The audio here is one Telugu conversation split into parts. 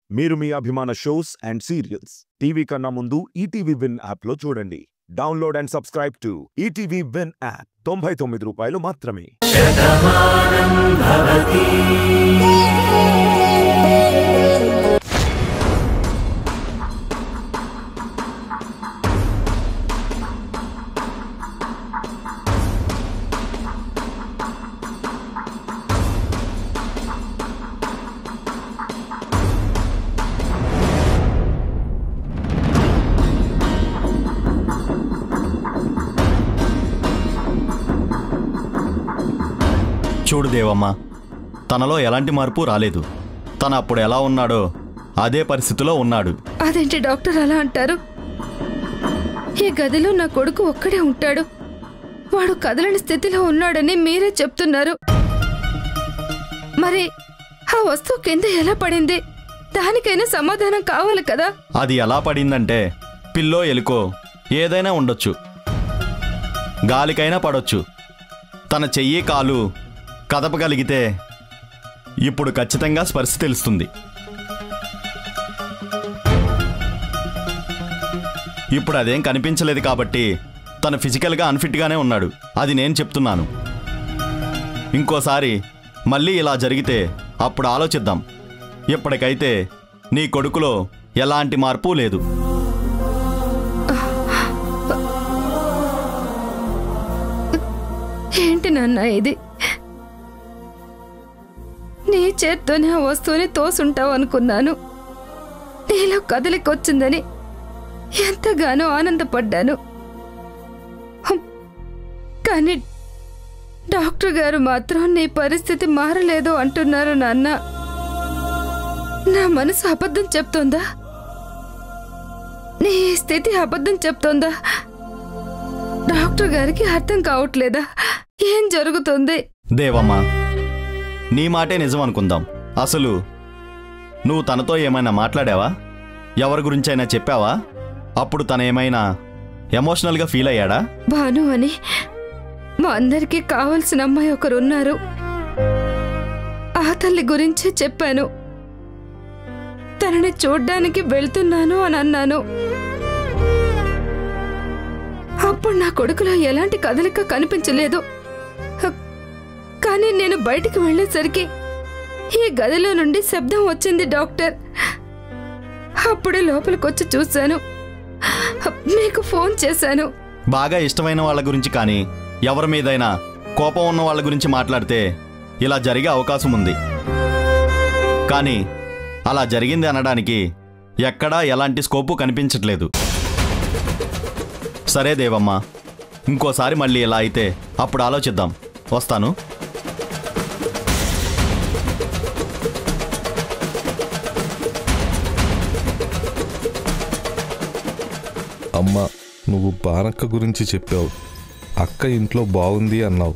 మీరు మీ అభిమాన షోస్ అండ్ సీరియల్స్ టీవీ కన్నా ముందు ఈటీవీ విన్ యాప్లో చూడండి. Download and subscribe to ETV win app. 99 రూపాయలు మాత్రమే. చూడు దేవమ్మ, తనలో ఎలాంటి మార్పు రాలేదు. తను అప్పుడు ఎలా ఉన్నాడో అదే పరిస్థితిలో ఉన్నాడు. అదేంటి డాక్టర్ అలా అంటారు? ఈ గదిలో నా కొడుకు ఒక్కడే ఉంటాడు. వాడు కదలని స్థితిలో ఉన్నాడని మీరే చెప్తున్నారు. మరి ఆ వస్తువు కింద ఎలా పడింది? దానికైనా సమాధానం కావాలి కదా. అది ఎలా పడిందంటే పిల్లో ఎలుకో ఏదైనా ఉండొచ్చు, గాలికైనా పడొచ్చు. తన చెయ్యి కాలు కదపగలిగితే ఇప్పుడు ఖచ్చితంగా స్పర్శ తెలుస్తుంది. ఇప్పుడు అదేం కనిపించలేదు కాబట్టి తను ఫిజికల్గా అన్ఫిట్గానే ఉన్నాడు. అది నేను చెప్తున్నాను. ఇంకోసారి మళ్ళీ ఇలా జరిగితే అప్పుడు ఆలోచిద్దాం. ఇప్పటికైతే నీ కొడుకులో ఎలాంటి మార్పు లేదు. ఏంటి నాన్న ఇది? నీ చేత్తోనే ఆ వస్తువుని తోసుంటావు అనుకున్నాను. నీలో కదలికొచ్చిందని ఎంతగానో ఆనందపడ్డాను. కానీ డాక్టర్ గారు మాత్రం నీ పరిస్థితి మారలేదు అంటున్నారు. నాన్న, నా మనసు అబద్ధం చెప్తోందా? నీ స్థితి అబద్ధం చెప్తోందా? డాక్టర్ గారికి అర్థం కావట్లేదా? ఏం జరుగుతుంది? దేవమ్మా, నీ మాటే నిజం అనుకుందాం. అసలు నువ్వు తనతో ఏమైనా మాట్లాడావా? ఎవరి గురించైనా చెప్పావా? అప్పుడు తను ఏమైనా ఎమోషనల్గా ఫీల్ అయ్యాడా? భాను అని మా అందరికీ కావలసిన అమ్మాయి ఒకరున్నారు. ఆ తల్లి గురించే చెప్పాను. తనని చూడ్డానికి వెళ్తున్నాను అని అన్నాను. అప్పుడు నా కొడుకులో ఎలాంటి కదలిక కనిపించలేదు. కానీ నేను బయటికి వెళ్లేసరికి ఈ గదిలో నుండి శబ్దం వచ్చింది డాక్టర్. అప్పుడే లోపలికొచ్చి చూశాను. మీకు ఫోన్ చేశాను. బాగా ఇష్టమైన వాళ్ళ గురించి కానీ ఎవరి మీదైనా కోపం ఉన్న వాళ్ళ గురించి మాట్లాడితే ఇలా జరిగే అవకాశం ఉంది. కానీ అలా జరిగింది అనడానికి ఎక్కడా ఎలాంటి స్కోపు కనిపించట్లేదు. సరే దేవమ్మ, ఇంకోసారి మళ్ళీ ఇలా అయితే అప్పుడు ఆలోచిద్దాం. వస్తాను. అమ్మ, నువ్వు బానక్క గురించి చెప్పావు. అక్క ఇంట్లో బాగుంది అన్నావు.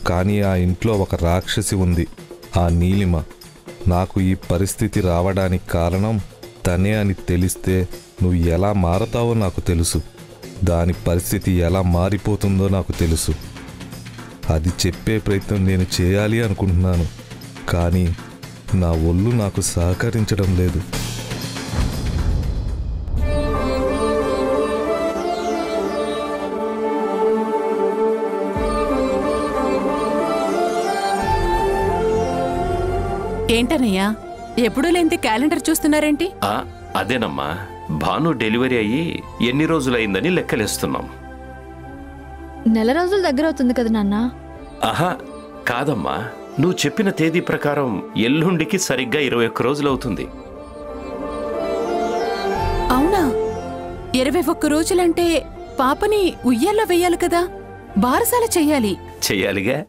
కానీ ఆ ఇంట్లో ఒక రాక్షసి ఉంది, ఆ నీలిమ. నాకు ఈ పరిస్థితి రావడానికి కారణం తనే అని తెలిస్తే నువ్వు ఎలా మారతావో నాకు తెలుసు. దాని పరిస్థితి ఎలా మారిపోతుందో నాకు తెలుసు. అది చెప్పే ప్రయత్నం నేను చేయాలి అనుకుంటున్నాను. కానీ నా ఒళ్ళు నాకు సహకరించడం లేదు. ఏంటనయ్యా, ఎప్పుడూ లేంటి క్యాలెండర్ చూస్తున్నారేంటి? అదేనమ్మా, భాను డెలివరీ అయ్యి ఎన్ని రోజులైందని లెక్కలేస్తున్నాం. నెల రోజుల దగ్గర అవుతుంది కదా నాన్న? ఆహా కాదమ్మా, నువ్వు చెప్పిన తేదీ ప్రకారం ఎల్లుండికి సరిగ్గా 21 రోజులవుతుంది. అవునా? 21 రోజులంటే పాపని ఉయ్యాల్లో వెయ్యాలి కదా, బారసాల చెయ్యాలి. చెయ్యాలిగా.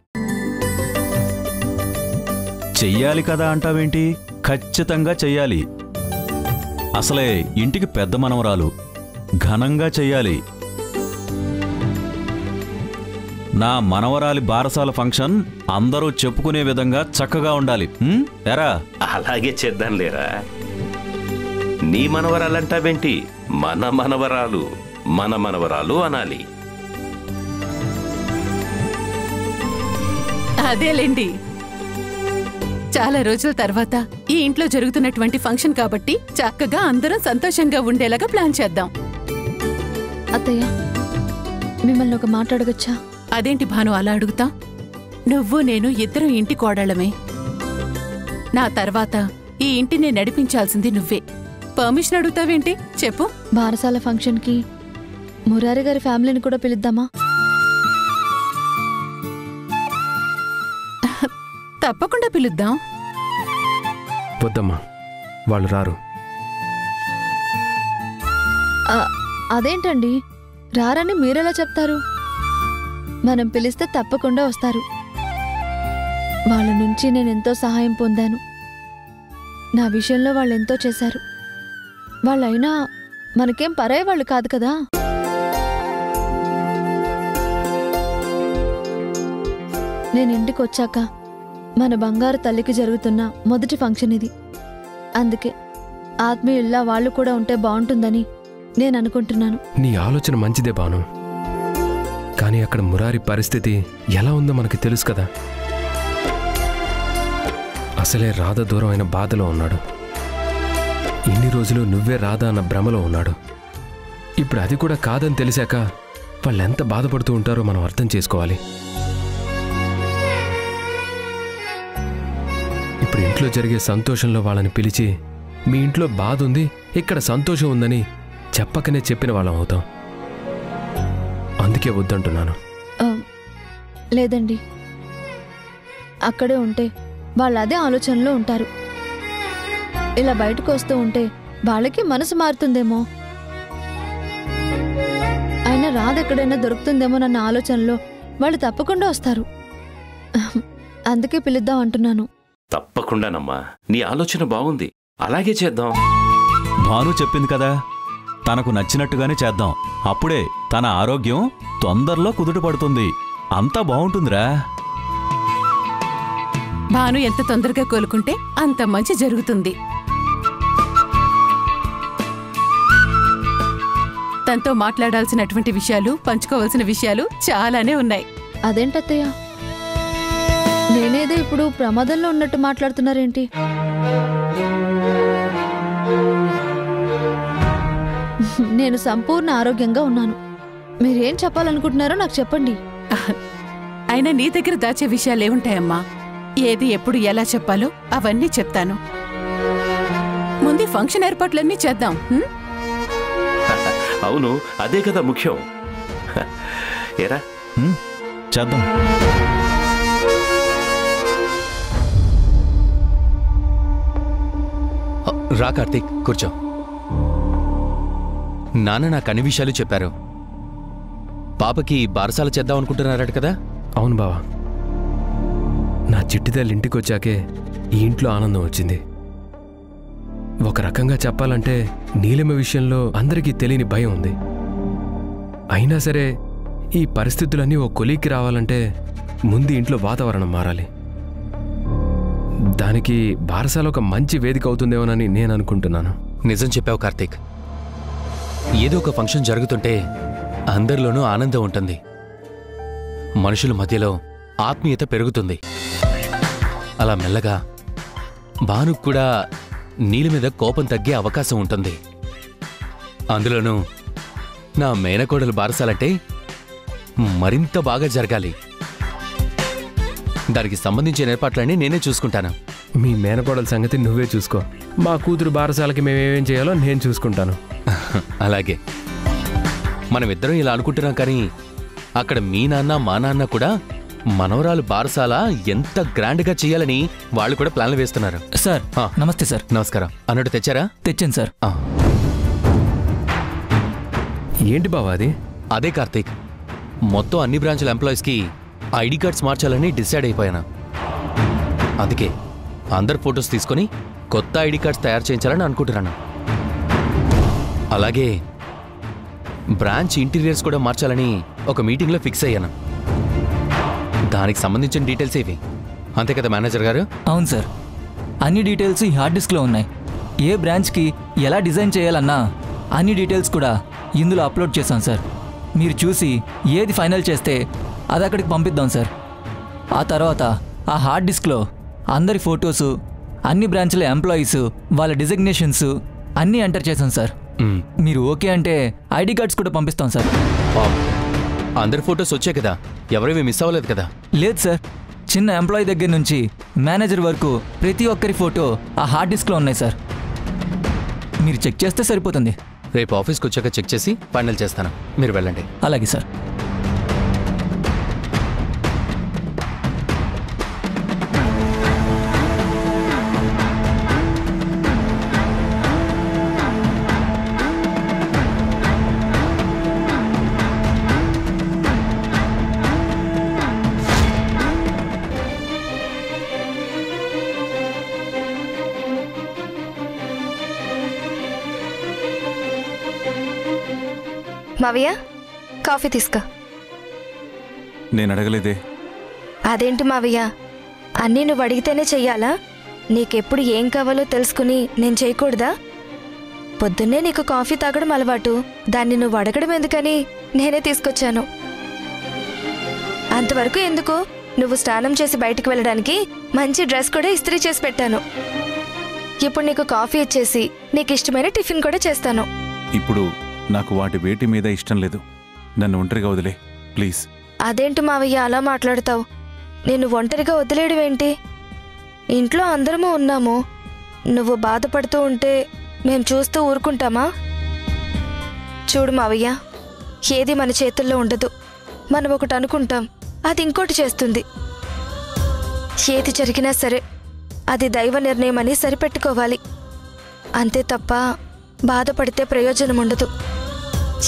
చెయ్యాలి కదా అంటావేంటి? ఖచ్చితంగా చెయ్యాలి. అసలే ఇంటికి పెద్ద మనవరాలు, ఘనంగా చెయ్యాలి. నా మనవరాలి బారసాల ఫంక్షన్ అందరూ చెప్పుకునే విధంగా చక్కగా ఉండాలి. ఎరా? అలాగే చేద్దాం లేరా. నీ మనవరాలంటావేంటి? మన మనవరాలు, మన మనవరాలు అనాలి. అదేలేండి. చాలా రోజుల తర్వాత ఈ ఇంట్లో జరుగుతున్నటువంటి ఫంక్షన్ కాబట్టి చక్కగా అందరం సంతోషంగా ఉండేలాగా ప్లాన్ చేద్దాం. అత్తయ్య, మిమ్మల్ని ఒక మాట అడగచ్చా? అదేంటి భాను అలా అడుగుతా? నువ్వు నేను ఇద్దరం ఇంటి కోడళ్ళమే. నా తర్వాత ఈ ఇంటిని నడిపించాల్సింది నువ్వే. పర్మిషన్ అడుగుతావేంటి చెప్పు? బారసాల ఫంక్షన్కి మురారి గారి ఫ్యామిలీని కూడా పిలుద్దామా? తప్పకుండా పిలుద్దాం. వద్దమ్మా, వాళ్ళు రారు. అదేంటండి, రారని మీరెలా చెప్తారు? మనం పిలిస్తే తప్పకుండా వస్తారు. వాళ్ళ నుంచి నేనెంతో సహాయం పొందాను. నా విషయంలో వాళ్ళెంతో చేశారు. వాళ్ళైనా మనకేం పరాయి వాళ్ళు కాదు కదా. నేను ఇంటికి వచ్చాక మన బంగారు తల్లికి జరుగుతున్న మొదటి ఫంక్షన్ ఇది. అందుకే ఆత్మీయుల్లా వాళ్ళు కూడా ఉంటే బాగుంటుందని నేను అనుకుంటున్నాను. నీ ఆలోచన మంచిదే బాను, కానీ అక్కడ మురారి పరిస్థితి ఎలా ఉందో మనకి తెలుసు కదా. అసలే రాధ దూరం అయిన బాధలో ఉన్నాడు. ఇన్ని రోజులు నువ్వే రాధా అన్న భ్రమలో ఉన్నాడు. ఇప్పుడు అది కూడా కాదని తెలిసాక వాళ్ళెంత బాధపడుతూ ఉంటారో మనం అర్థం చేసుకోవాలి. ఇప్పుడు ఇంట్లో జరిగే సంతోషంలో వాళ్ళని పిలిచి మీ ఇంట్లో బాధ ఉంది, ఇక్కడ సంతోషం ఉందని చెప్పకనే చెప్పిన వాళ్ళం అవుతాం. అందుకే వద్దంటున్నాను. లేదండి, అక్కడే ఉంటే వాళ్ళు అదే ఆలోచనలో ఉంటారు. ఇలా బయటకు వస్తూ ఉంటే వాళ్ళకి మనసు మారుతుందేమో, అయినా రాధ ఎక్కడైనా దొరుకుతుందేమోనన్న ఆలోచనలో వాళ్ళు తప్పకుండా వస్తారు. అందుకే పిలుద్దాం అంటున్నాను. తప్పకుండానమ్మా, నీ ఆలోచన బాగుంది, అలాగే చేద్దాం. భాను చెప్పింది కదా, తనకు నచ్చినట్టుగానే చేద్దాం. అప్పుడే తన ఆరోగ్యం తొందరలో కుదుటపడుతుంది. అంతా బాగుంటుందిరా. భాను ఎంత తొందరగా కోలుకుంటే అంత మంచి జరుగుతుంది. తనతో మాట్లాడాల్సినటువంటి విషయాలు, పంచుకోవాల్సిన విషయాలు చాలానే ఉన్నాయి. అదేంటత్తయ్య, నేనేదో ఇప్పుడు ప్రమాదంలో ఉన్నట్టు మాట్లాడుతున్నారేంటి? నేను సంపూర్ణ ఆరోగ్యంగా ఉన్నాను. మీరేం చెప్పాలనుకుంటున్నారో నాకు చెప్పండి. అయినా నీ దగ్గర దాచే విషయాలేముంటాయమ్మా? ఏది ఎప్పుడు ఎలా చెప్పాలో అవన్నీ చెప్తాను. ముందు ఫంక్షన్ ఏర్పాట్లన్నీ చేద్దాం. అవును, అదే కదా ముఖ్యం. ఏరా చేద్దాం. రా కార్తీక్, కూర్చో. నాన్న నాకు అన్ని విషయాలు చెప్పారు. పాపకి బారసాల చేద్దాం అనుకుంటున్నారట కదా? అవును బావా, నా చిట్టితల్లి ఇంటికి వచ్చాకే ఈ ఇంట్లో ఆనందం వచ్చింది. ఒక రకంగా చెప్పాలంటే నీలిమ విషయంలో అందరికీ తెలియని భయం ఉంది. అయినా సరే ఈ పరిస్థితులన్నీ ఓ కొలీకి రావాలంటే ముందు ఇంట్లో వాతావరణం మారాలి. దానికి బారసాల ఒక మంచి వేదిక అవుతుందేమోనని నేను అనుకుంటున్నాను. నిజం చెప్పావు కార్తీక్. ఏదో ఒక ఫంక్షన్ జరుగుతుంటే అందరిలోనూ ఆనందం ఉంటుంది, మనుషుల మధ్యలో ఆత్మీయత పెరుగుతుంది. అలా మెల్లగా భానుకు కూడా నీలి మీద కోపం తగ్గే అవకాశం ఉంటుంది. అందులోనూ నా మేనకోడలు బారసాలంటే మరింత బాగా జరగాలి. దానికి సంబంధించిన ఏర్పాట్లన్నీ నేనే చూసుకుంటాను. మీ మేనకోడల సంగతి నువ్వే చూసుకో. మా కూతురు బారసాలకి మేమేమేం చేయాలో నేను చూసుకుంటాను. అలాగే. మనమిద్దరం ఇలా అనుకుంటున్నాం, కానీ అక్కడ మీ నాన్న మా నాన్న కూడా మనవరాలు బారసాల ఎంత గ్రాండ్గా చేయాలని వాళ్ళు కూడా ప్లాన్లు వేస్తున్నారు. సార్ నమస్తే. సార్ నమస్కారం. అన్నట్టు తెచ్చారా? తెచ్చాను సార్. ఏంటి బావా అది? అదే కార్తీక్, మొత్తం అన్ని బ్రాంచ్ల ఎంప్లాయీస్కి ఐడి కార్డ్స్ మార్చాలని డిసైడ్ అయిపోయాను. అందుకే అందరు ఫొటోస్ తీసుకొని కొత్త ఐడి కార్డ్స్ తయారు చేయించాలని అనుకుంటున్నాను. అలాగే బ్రాంచ్ ఇంటీరియర్స్ కూడా మార్చాలని ఒక మీటింగ్లో ఫిక్స్ అయ్యాను. దానికి సంబంధించిన డీటెయిల్స్ ఇవి. అంతే కదా మేనేజర్ గారు? అవును సార్, అన్ని డీటెయిల్స్ ఈ హార్డ్ డిస్క్లో ఉన్నాయి. ఏ బ్రాంచ్కి ఎలా డిజైన్ చేయాలన్నా అన్ని డీటెయిల్స్ కూడా ఇందులో అప్లోడ్ చేశాం సార్. మీరు చూసి ఏది ఫైనల్ చేస్తే అది అక్కడికి పంపిద్దాం సార్. ఆ తర్వాత ఆ హార్డ్ డిస్క్లో అందరి ఫొటోసు, అన్ని బ్రాంచ్ల ఎంప్లాయీస్, వాళ్ళ డిజిగ్నేషన్స్ అన్నీ ఎంటర్ చేశాం సార్. మీరు ఓకే అంటే ఐడి కార్డ్స్ కూడా పంపిస్తాం సార్. అందరి ఫొటోస్ వచ్చాయి కదా, ఎవరివి మిస్ అవ్వలేదు కదా? లేదు సార్, చిన్న ఎంప్లాయీ దగ్గర నుంచి మేనేజర్ వరకు ప్రతి ఒక్కరి ఫోటో ఆ హార్డ్ డిస్క్లో ఉన్నాయి సార్. మీరు చెక్ చేస్తే సరిపోతుంది. రేపు ఆఫీస్కి వచ్చాక చెక్ చేసి ఫైనల్ చేస్తాను, మీరు వెళ్ళండి. అలాగే సార్. మావయ్య, కాఫీ తీసుకో. నేను అడగలేదే. అదేంటి మావయ్య, అన్నీ నువ్వు అడిగితేనే చెయ్యాలా? నీకెప్పుడు ఏం కావాలో తెలుసుకుని నేను చేయకూడదా? పొద్దున్నే నీకు కాఫీ తాగడం అలవాటు, దాన్ని నువ్వు అడగడం ఎందుకని నేనే తీసుకొచ్చాను. అంతవరకు ఎందుకు, నువ్వు స్నానం చేసి బయటికి వెళ్ళడానికి మంచి డ్రెస్ కూడా ఇస్త్రీ చేసి పెట్టాను. ఇప్పుడు నీకు కాఫీ ఇచ్చేసి నీకు ఇష్టమైన టిఫిన్ కూడా చేస్తాను. ఇప్పుడు నాకు వాటి వేటి మీద ఇష్టం లేదు. నన్ను ఒంటరిగా వదిలే ప్లీజ్. అదేంటి మావయ్య అలా మాట్లాడతావు? నేను ఒంటరిగా వదిలేయడం ఏంటి? ఇంట్లో అందరము ఉన్నాము. నువ్వు బాధపడుతూ ఉంటే మేం చూస్తూ ఊరుకుంటామా? చూడు మావయ్య, ఏది మన చేతుల్లో ఉండదు. మనం ఒకటి అనుకుంటాం, అది ఇంకోటి చేస్తుంది. ఏది జరిగినా సరే అది దైవ నిర్ణయం అని సరిపెట్టుకోవాలి. అంతే తప్ప బాధపడితే ప్రయోజనం ఉండదు.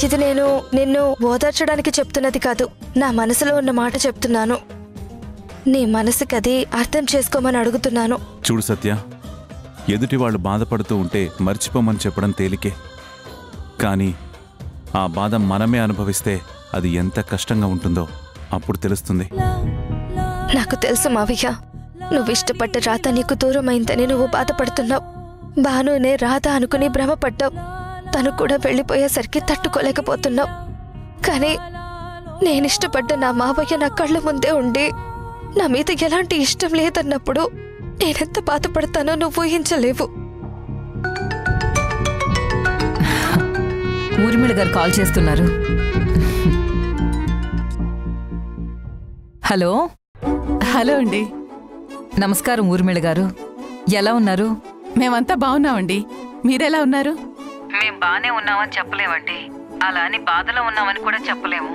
ఇది నేను నిన్ను ఓదార్చడానికి చెప్తున్నది కాదు, నా మనసులో ఉన్న మాట చెప్తున్నాను. నీ మనసుకి అది అర్థం చేసుకోమని అడుగుతున్నాను. చూడు సత్య, ఎదుటి వాళ్ళు బాధపడుతూ ఉంటే మర్చిపోమని చెప్పడం తేలికే, కానీ ఆ బాధ మనమే అనుభవిస్తే అది ఎంత కష్టంగా ఉంటుందో అప్పుడు తెలుస్తుంది. నాకు తెలుసు మావయ్య, నువ్వు ఇష్టపడ్డ రాధ నీకు దూరమైందని నువ్వు బాధపడుతున్నావు. భానునే రాధ అనుకుని భ్రమపడ్డావు. తను కూడా వెళ్ళిపోయేసరికి తట్టుకోలేకపోతున్నావు. కానీ నేనిష్టపడ్డ నా మావయ్య నా కళ్ళ ముందే ఉండి నా మీద ఎలాంటి ఇష్టం లేదన్నప్పుడు నేనెంత బాధపడతానో నువ్వు ఊహించలేవు. ఊర్మిళ గారు కాల్ చేస్తున్నారు. హలో. హలో అండి. నమస్కారం ఊర్మిళ గారు, ఎలా ఉన్నారు? మేమంతా బాగున్నామండి, మీరెలా ఉన్నారు? మేం బానే ఉన్నామని చెప్పలేమండి, అలా అని బాధలో ఉన్నామని కూడా చెప్పలేము.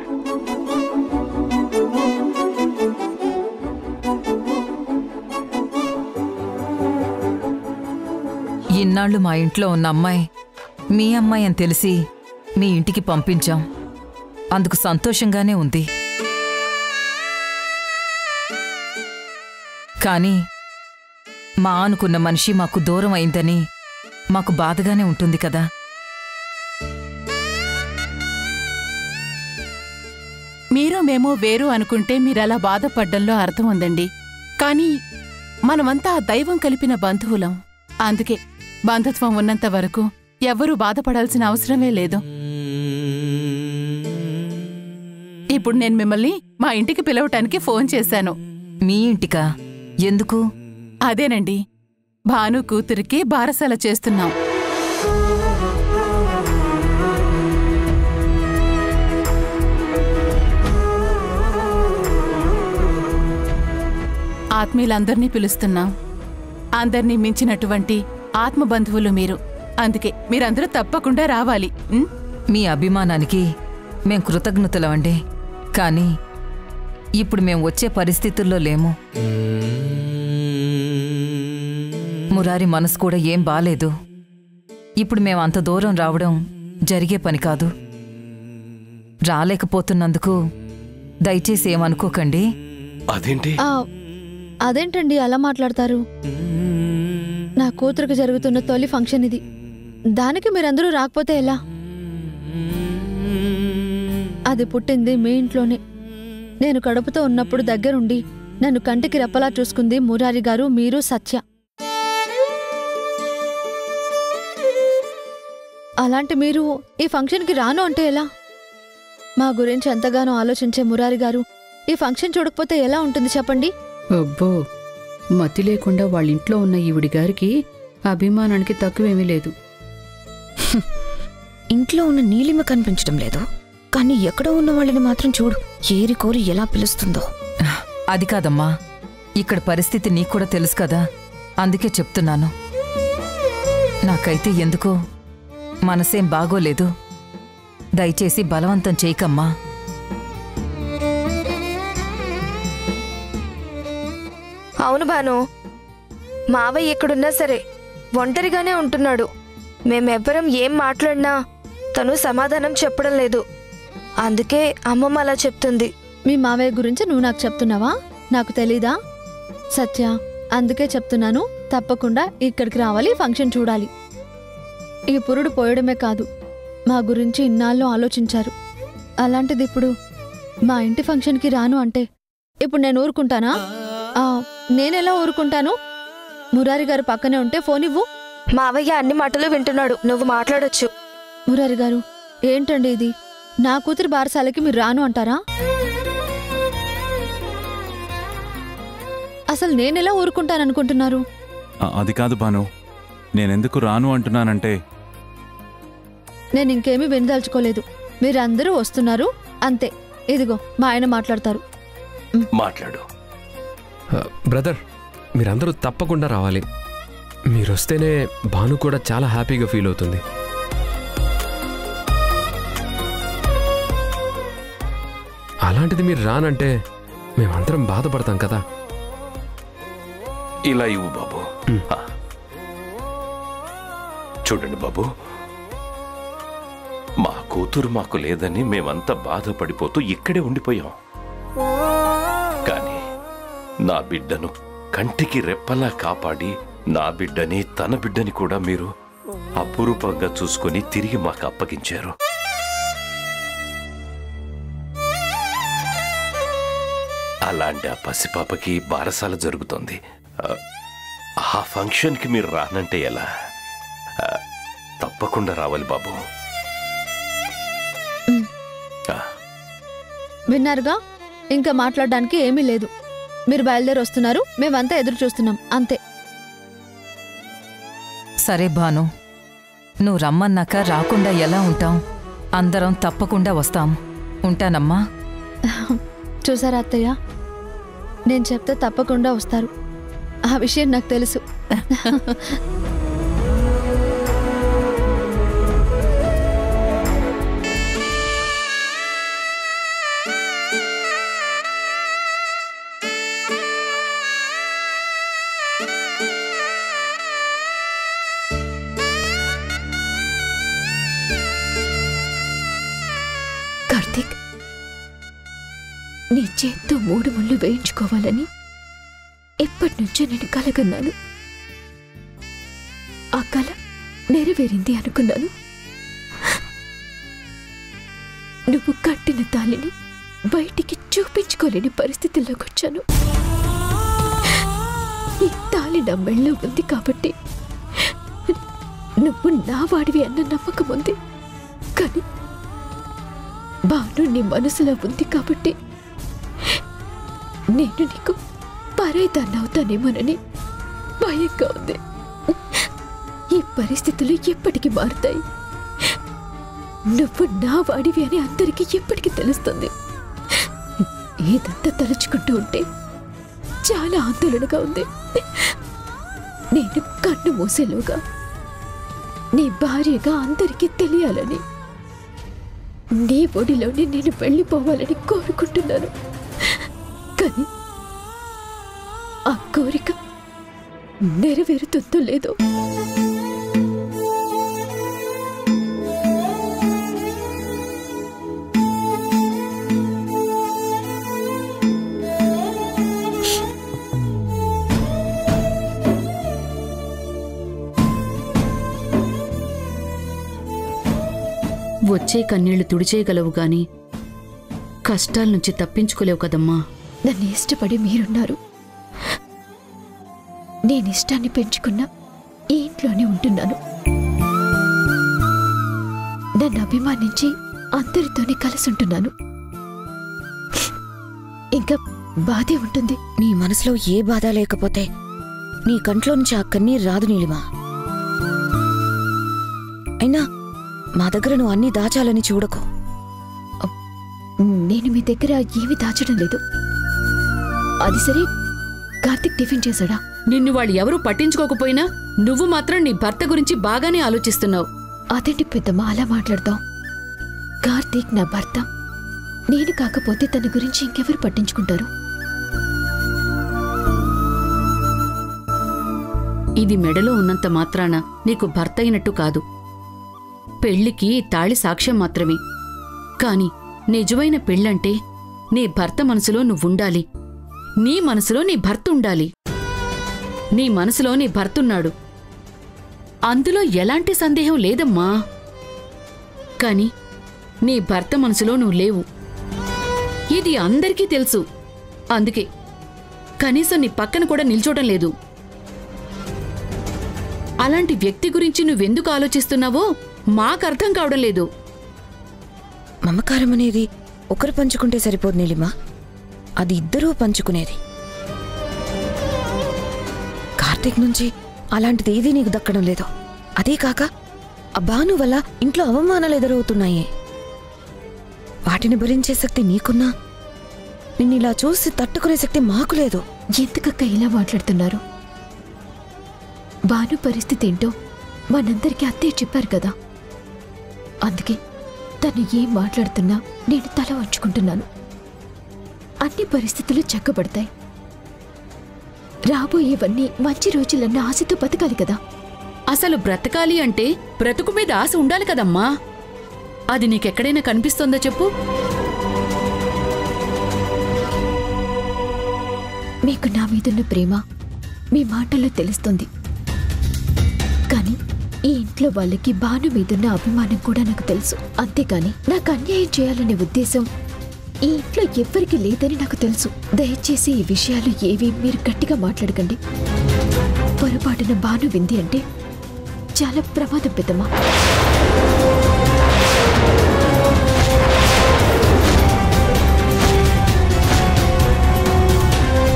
ఇన్నాళ్ళు మా ఇంట్లో ఉన్న అమ్మాయి మీ అమ్మాయి అని తెలిసి మీ ఇంటికి పంపించాం. అందుకు సంతోషంగానే ఉంది. కానీ మా అనుకున్న మనిషి మాకు దూరం అయిందని మాకు బాధగానే ఉంటుంది కదా. మీరు మేము వేరు అనుకుంటే మీరలా బాధపడ్డంలో అర్థం ఉందండి. కానీ మనమంతా దైవం కలిపిన బంధువులం. అందుకే బంధుత్వం ఉన్నంత వరకు ఎవ్వరూ బాధపడాల్సిన అవసరమే లేదు. ఇప్పుడు నేను మిమ్మల్ని మా ఇంటికి పిలవటానికి ఫోన్ చేశాను. మీ ఇంటికా? ఎందుకు? అదేనండి, భాను కూతురికి బారసాల చేస్తున్నాం. ఆత్మీయులందర్నీ పిలుస్తున్నాం. అందర్నీ మించినటువంటి ఆత్మబంధువులు మీరు. అందుకే మీరందరూ తప్పకుండా రావాలి. మీ అభిమానానికి మేం కృతజ్ఞతలవండి. కానీ ఇప్పుడు మేం వచ్చే పరిస్థితుల్లో లేము. మురారి మనసు కూడా ఏం బాలేదు. ఇప్పుడు మేం అంత దూరం రావడం జరిగే పని కాదు. రాలేకపోతున్నందుకు దయచేసి ఏమనుకోకండి. అదేంటండి అలా మాట్లాడతారు? నా కూతురికి జరుగుతున్న తొలి ఫంక్షన్ ఇది. దానికి మీరందరూ రాకపోతే ఎలా? అది పుట్టింది మీ ఇంట్లోనే. నేను కడుపుతో ఉన్నప్పుడు దగ్గరుండి నన్ను కంటికి రెప్పలా చూసుకుంది మురారి గారు, మీరు, సత్య. అలాంటి మీరు ఈ ఫంక్షన్కి రాను అంటే ఎలా? మా గురించి ఎంతగానో ఆలోచించే మురారి గారు ఈ ఫంక్షన్ చూడకపోతే ఎలా ఉంటుంది చెప్పండి? అబ్బో, మతి లేకుండా వాళ్ళింట్లో ఉన్న ఈవిడి గారికి అభిమానానికి తక్కువేమీ లేదు. ఇంట్లో ఉన్న నీలిమ కనిపించడం లేదు, కానీ ఎక్కడో ఉన్న వాళ్ళని మాత్రం చూడు, ఏరి కోరి ఎలా పిలుస్తుందో. అది కాదమ్మా, ఇక్కడ పరిస్థితి నీకు కూడా తెలుసు కదా, అందుకే చెప్తున్నాను. నాకైతే ఎందుకో మనసేం బాగోలేదు. దయచేసి బలవంతం చేయకమ్మా. అవును భాను, మావయ్య ఎక్కడున్నా సరే ఒంటరిగానే ఉంటున్నాడు. మేమెవ్వరం ఏం మాట్లాడినా తను సమాధానం చెప్పడం లేదు. అందుకే అమ్మమ్మ అలా చెప్తుంది. మీ మావయ్య గురించి నువ్వు నాకు చెప్తున్నావా? నాకు తెలీదా? సత్య, అందుకే చెప్తున్నాను, తప్పకుండా ఇక్కడికి రావాలి, ఫంక్షన్ చూడాలి. ఈ పురుడు పోయడమే కాదు, మా గురించి ఇన్నాళ్ళు ఆలోచించారు. అలాంటిది ఇప్పుడు మా ఇంటి ఫంక్షన్కి రాను అంటే ఇప్పుడు నేను ఊరుకుంటానా? నేనెలా ఊరుకుంటాను? మురారి గారు పక్కనే ఉంటే ఫోన్ ఇవ్వు. మావయ్య అన్ని మాటలు వింటున్నాడు, నువ్వు మాట్లాడొచ్చు. మురారి గారు, ఏంటండి ఇది? నా కూతురి బారసాలకి మీరు రాను అంటారా? అసలు నేనెలా ఊరుకుంటాననుకుంటున్నారు? అది కాదు భాను, నేనెందుకు రాను అంటున్నానంటే, నేను ఇంకేమీ వినదలుచుకోలేదు. మీరందరూ వస్తున్నారు అంతే. ఇదిగో మా ఆయన మాట్లాడతారు. మాట్లాడు. బ్రదర్, మీరందరూ తప్పకుండా రావాలి. మీరొస్తేనే భాను కూడా చాలా హ్యాపీగా ఫీల్ అవుతుంది. అలాంటిది మీరు రానంటే మేమందరం బాధపడతాం కదా. ఇలా ఇవ్వు బాబు. చూడండి బాబు, మా కూతురు మాకు లేదని మేమంతా బాధపడిపోతూ ఇక్కడే ఉండిపోయాం. కానీ నా బిడ్డను కంటికి రెప్పలా కాపాడి, నా బిడ్డని తన బిడ్డని కూడా మీరు అపురూపంగా చూసుకొని తిరిగి మాకు అప్పగించారు. అలాంటి ఆ పసిపాపకి బారసాల జరుగుతోంది. ఆ ఫంక్షన్కి మీరు రానంటే ఎలా? తప్పకుండా రావాలి బాబు. విన్నారుగా, ఇంకా మాట్లాడడానికి ఏమీ లేదు. మీరు బయలుదేరి వస్తున్నారు, మేమంతా ఎదురు చూస్తున్నాం అంతే. సరే భాను, నువ్వు రమ్మన్నాక రాకుండా ఎలా ఉంటాం? అందరం తప్పకుండా వస్తాం. ఉంటానమ్మా. చూసారా అత్తయ్య, నేను చెప్తే తప్పకుండా వస్తారు. ఆ విషయం నాకు తెలుసు. కార్తీక్, నీ చేత్తో 3 ముళ్ళు వేయించుకోవాలని ఎప్పటినుంచో నేను కలగన్నాను. ఆ కల నెరవేరింది అనుకున్నాను. నువ్వు కట్టిన తాళిని బయటికి చూపించుకోలేని పరిస్థితుల్లోకి వచ్చాను. ఈ తాళి నా మెళ్ళో ఉంది కాబట్టి నువ్వు నా వాడివి అన్న నమ్మకం ఉంది. కానీ భాను నీ మనసులో ఉంది కాబట్టి నేను నీకు పరాయిదాన్నవుతానేమోనని భయంగా ఉంది. ఈ పరిస్థితులు ఎప్పటికీ మారుతాయి. నువ్వు నా వాడివి అని అందరికీ ఎప్పటికీ తెలుస్తుంది. ఏదంతా తలుచుకుంటూ ఉంటే చాలా ఆందోళనగా ఉంది. నేను కన్ను మూసేలోగా నీ భార్యగా అందరికీ తెలియాలని, నీ ఒడిలోనే నేను వెళ్ళిపోవాలని కోరుకుంటున్నాను. కానీ ఆ కోరిక నెరవేరుతుందో లేదో. వచ్చే కన్నీళ్లు తుడిచేయగలవు గాని కష్టాల నుంచి తప్పించుకోలేవు కదమ్మా. నన్ను ఇష్టపడి మీరున్నారు. నేను ఇష్టాన్ని పెంచుకున్న ఈ ఇంట్లోనే ఉంటున్నాను. నన్ను అభిమానించి అందరితోనే కలిసి ఉంటున్నాను. ఇంకా బాధే ఉంటుంది. నీ మనసులో ఏ బాధ లేకపోతే నీ కంట్లో నుంచి ఆ కన్నీరు రాదు నీలిమా. అయినా మా దగ్గర నువ్వు అన్నీ దాచాలని చూడకు. నేను మీ దగ్గర ఏమీ దాచడం లేదు. అది సరే, కార్తిక్ టిఫిన్ చేశాడా? నిన్ను వాళ్ళు ఎవరూ పట్టించుకోకపోయినా నువ్వు మాత్రం నీ భర్త గురించి బాగానే ఆలోచిస్తున్నావు. అదేంటి పెద్దమ్మ అలా మాట్లాడతాం? కార్తీక్ నా భర్త. నేను కాకపోతే తన గురించి ఇంకెవరు పట్టించుకుంటారు? ఇది మెడలో ఉన్నంత మాత్రాన నీకు భర్త అయినట్టు కాదు. పెళ్లికి తాళి సాక్ష్యం మాత్రమే. కాని నిజమైన పెళ్ళంటే నీ భర్త మనసులో నువ్వుండాలి, నీ మనసులో నీ భర్త ఉండాలి. నీ మనసులో నీ భర్తున్నాడు, అందులో ఎలాంటి సందేహం లేదమ్మా. కాని నీ భర్త మనసులో నువ్వు లేవు. ఇది అందరికీ తెలుసు. అందుకే కనీసం నీ పక్కన కూడా నిల్చోటం లేదు. అలాంటి వ్యక్తి గురించి నువ్వెందుకు ఆలోచిస్తున్నావో మాకర్థం కావడం లేదు. మమకారం అనేది ఒకరు పంచుకుంటే సరిపోదు నీలిమా, అది ఇద్దరూ పంచుకునేది. కార్తీక్ నుంచి అలాంటిది ఏదీ నీకు దక్కడం లేదు. అదే కాక ఆ భాను వల్ల ఇంట్లో అవమానాలు ఎదురవుతున్నాయి. వాటిని భరించే శక్తి నీకున్నా నిన్నిలా చూసి తట్టుకునే శక్తి మాకు లేదు. ఎందుకక్క ఇలా మాట్లాడుతున్నారు? భాను పరిస్థితి ఏంటో మనందరికీ అత్తయ్య చెప్పారు కదా. అందుకే తను ఏం మాట్లాడుతున్నా నేను తల వంచుకుంటున్నాను. అన్ని పరిస్థితులు చక్కబడతాయి. రాబోయేవన్నీ మంచి రోజులన్న ఆశతో బతకాలి కదా. అసలు బ్రతకాలి అంటే బ్రతుకు మీద ఆశ ఉండాలి కదమ్మా. అది నీకెక్కడైనా కనిపిస్తోందా చెప్పు? మీకు నా మీదున్న ప్రేమ మీ మాటల్లో తెలుస్తుంది. కానీ ఈ ఇంట్లో వాళ్ళకి భాను మీదున్న అభిమానం కూడా నాకు తెలుసు. అంతేకాని నాకు అన్యాయం చేయాలనే ఉద్దేశం ఈ ఇంట్లో ఎవ్వరికీ లేదని నాకు తెలుసు. దయచేసి ఈ విషయాలు ఏవి మీరు గట్టిగా మాట్లాడకండి. పొరపాటున భాను వింది అంటే చాలా ప్రమాదం పెద్దమ్మా.